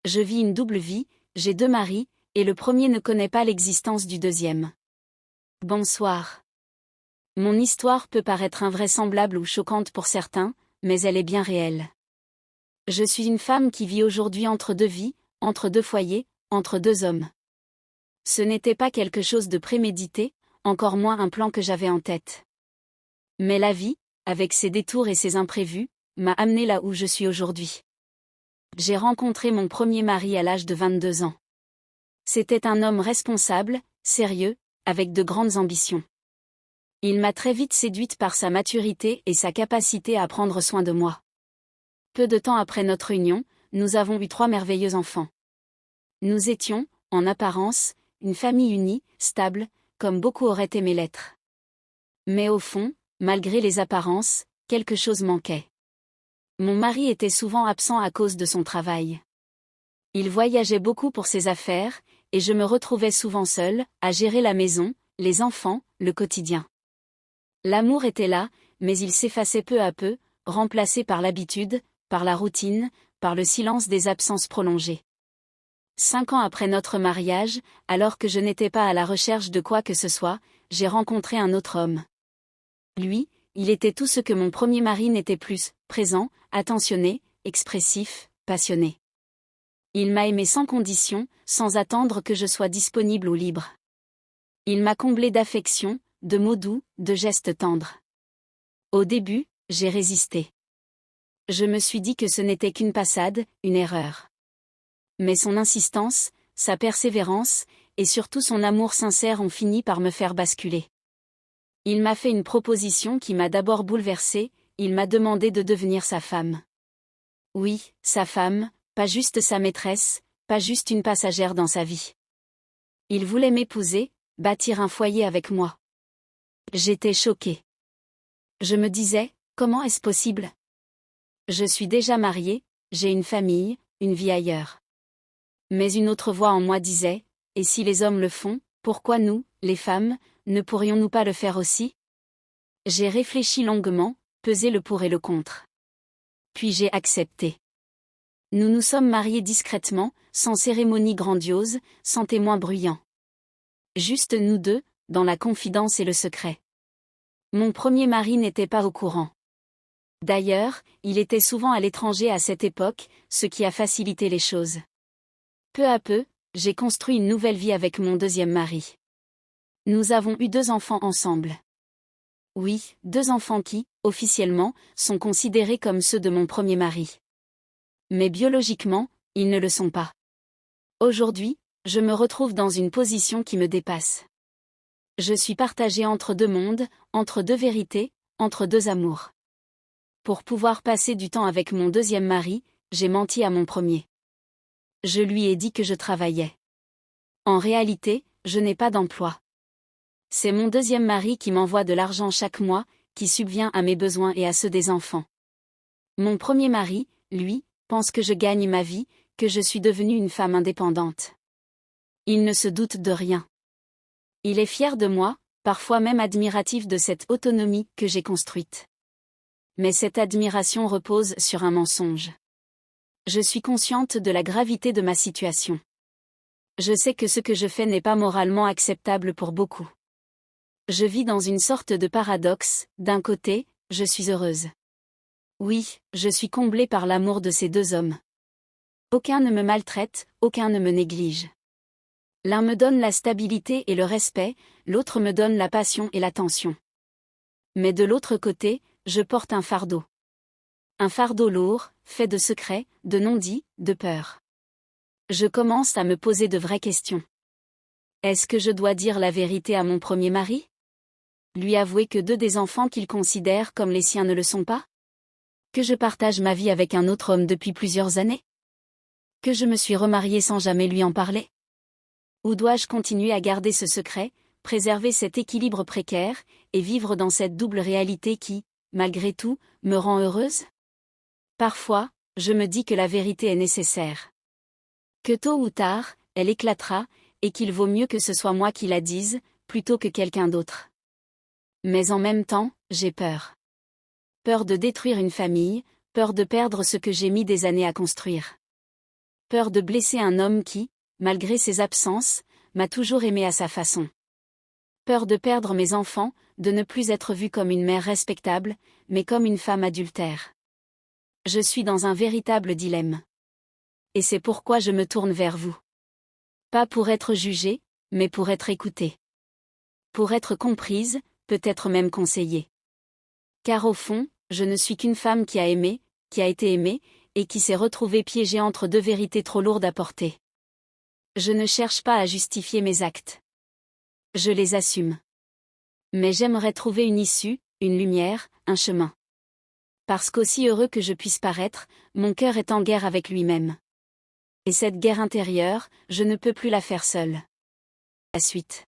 Je vis une double vie, j'ai 2 maris, et le premier ne connaît pas l'existence du deuxième. Bonsoir. Mon histoire peut paraître invraisemblable ou choquante pour certains, mais elle est bien réelle. Je suis une femme qui vit aujourd'hui entre 2 vies, entre 2 foyers, entre 2 hommes. Ce n'était pas quelque chose de prémédité, encore moins un plan que j'avais en tête. Mais la vie, avec ses détours et ses imprévus, m'a amenée là où je suis aujourd'hui. J'ai rencontré mon premier mari à l'âge de 22 ans. C'était un homme responsable, sérieux, avec de grandes ambitions. Il m'a très vite séduite par sa maturité et sa capacité à prendre soin de moi. Peu de temps après notre union, nous avons eu 3 merveilleux enfants. Nous étions, en apparence, une famille unie, stable, comme beaucoup auraient aimé l'être. Mais au fond, malgré les apparences, quelque chose manquait. Mon mari était souvent absent à cause de son travail. Il voyageait beaucoup pour ses affaires, et je me retrouvais souvent seule, à gérer la maison, les enfants, le quotidien. L'amour était là, mais il s'effaçait peu à peu, remplacé par l'habitude, par la routine, par le silence des absences prolongées. 5 ans après notre mariage, alors que je n'étais pas à la recherche de quoi que ce soit, j'ai rencontré un autre homme. Lui, il était tout ce que mon premier mari n'était plus, présent, attentionné, expressif, passionné. Il m'a aimé sans condition, sans attendre que je sois disponible ou libre. Il m'a comblé d'affection, de mots doux, de gestes tendres. Au début, j'ai résisté. Je me suis dit que ce n'était qu'une passade, une erreur. Mais son insistance, sa persévérance, et surtout son amour sincère ont fini par me faire basculer. Il m'a fait une proposition qui m'a d'abord bouleversée, il m'a demandé de devenir sa femme. Oui, sa femme, pas juste sa maîtresse, pas juste une passagère dans sa vie. Il voulait m'épouser, bâtir un foyer avec moi. J'étais choquée. Je me disais, comment est-ce possible? Je suis déjà mariée, j'ai une famille, une vie ailleurs. Mais une autre voix en moi disait, et si les hommes le font, pourquoi nous, les femmes, ne pourrions-nous pas le faire aussi? J'ai réfléchi longuement, pesé le pour et le contre. Puis j'ai accepté. Nous nous sommes mariés discrètement, sans cérémonie grandiose, sans témoins bruyants. Juste nous deux, dans la confidence et le secret. Mon premier mari n'était pas au courant. D'ailleurs, il était souvent à l'étranger à cette époque, ce qui a facilité les choses. Peu à peu, j'ai construit une nouvelle vie avec mon deuxième mari. Nous avons eu 2 enfants ensemble. Oui, 2 enfants qui, officiellement, sont considérés comme ceux de mon premier mari. Mais biologiquement, ils ne le sont pas. Aujourd'hui, je me retrouve dans une position qui me dépasse. Je suis partagée entre 2 mondes, entre 2 vérités, entre 2 amours. Pour pouvoir passer du temps avec mon deuxième mari, j'ai menti à mon premier. Je lui ai dit que je travaillais. En réalité, je n'ai pas d'emploi. C'est mon deuxième mari qui m'envoie de l'argent chaque mois, qui subvient à mes besoins et à ceux des enfants. Mon premier mari, lui, pense que je gagne ma vie, que je suis devenue une femme indépendante. Il ne se doute de rien. Il est fier de moi, parfois même admiratif de cette autonomie que j'ai construite. Mais cette admiration repose sur un mensonge. Je suis consciente de la gravité de ma situation. Je sais que ce que je fais n'est pas moralement acceptable pour beaucoup. Je vis dans une sorte de paradoxe, d'un côté, je suis heureuse. Oui, je suis comblée par l'amour de ces 2 hommes. Aucun ne me maltraite, aucun ne me néglige. L'un me donne la stabilité et le respect, l'autre me donne la passion et l'attention. Mais de l'autre côté, je porte un fardeau. Un fardeau lourd, fait de secrets, de non-dits, de peurs. Je commence à me poser de vraies questions. Est-ce que je dois dire la vérité à mon premier mari? Lui avouer que 2 des enfants qu'il considère comme les siens ne le sont pas? Que je partage ma vie avec un autre homme depuis plusieurs années? Que je me suis remariée sans jamais lui en parler? Ou dois-je continuer à garder ce secret, préserver cet équilibre précaire, et vivre dans cette double réalité qui, malgré tout, me rend heureuse? Parfois, je me dis que la vérité est nécessaire. Que tôt ou tard, elle éclatera, et qu'il vaut mieux que ce soit moi qui la dise, plutôt que quelqu'un d'autre. Mais en même temps, j'ai peur. Peur de détruire une famille, peur de perdre ce que j'ai mis des années à construire. Peur de blesser un homme qui, malgré ses absences, m'a toujours aimé à sa façon. Peur de perdre mes enfants, de ne plus être vue comme une mère respectable, mais comme une femme adultère. Je suis dans un véritable dilemme. Et c'est pourquoi je me tourne vers vous. Pas pour être jugée, mais pour être écoutée. Pour être comprise, peut-être même conseillée. Car au fond, je ne suis qu'une femme qui a aimé, qui a été aimée, et qui s'est retrouvée piégée entre deux vérités trop lourdes à porter. Je ne cherche pas à justifier mes actes. Je les assume. Mais j'aimerais trouver une issue, une lumière, un chemin. Parce qu'aussi heureux que je puisse paraître, mon cœur est en guerre avec lui-même. Et cette guerre intérieure, je ne peux plus la faire seule. La suite.